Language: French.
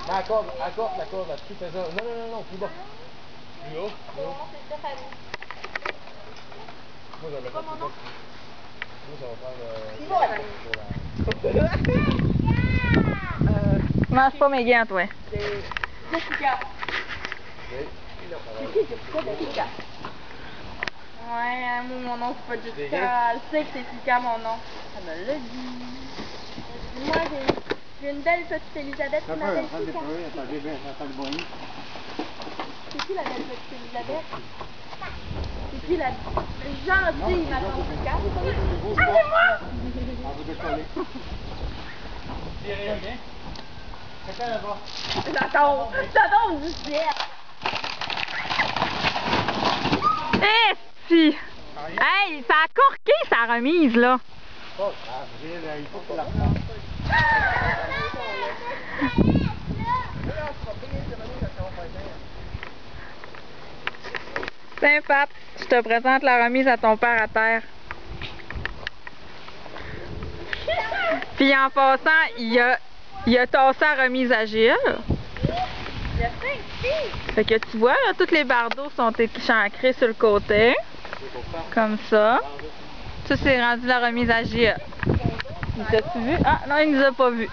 La corde, la corde là-dessus, fais ça. Non, plus bas. Plus haut? C'est Stéphanie. Moi, j'en ai pas plus bas. Moi, ça va prendre... Mange pas mes gants, toi. Jessica. C'est qui Jessica? Ouais, moi, mon nom, c'est pas Jessica. Elle sait que c'est Jessica, mon nom. Elle me l'a dit. Moi, j'ai une belle petite Elisabeth qui m'appelle Jessica. C'est qui la belle petite Elisabeth? C'est qui la gentille, ma tante Jessica? Ah, c'est moi! Ça tombe du ciel. Eh, si! Hey, ça a corqué sa remise, là. Il faut que la Saint-Fap, je te présente la remise à ton père à terre. Puis en passant, il a tassé la remise à Gilles. Il y a 5 filles. Fait que tu vois, là, tous les bardeaux sont échancrés sur le côté. Comme ça. Ça, c'est rendu la remise à Gilles. Nous as-tu vu? Ah, non, il nous a pas vu.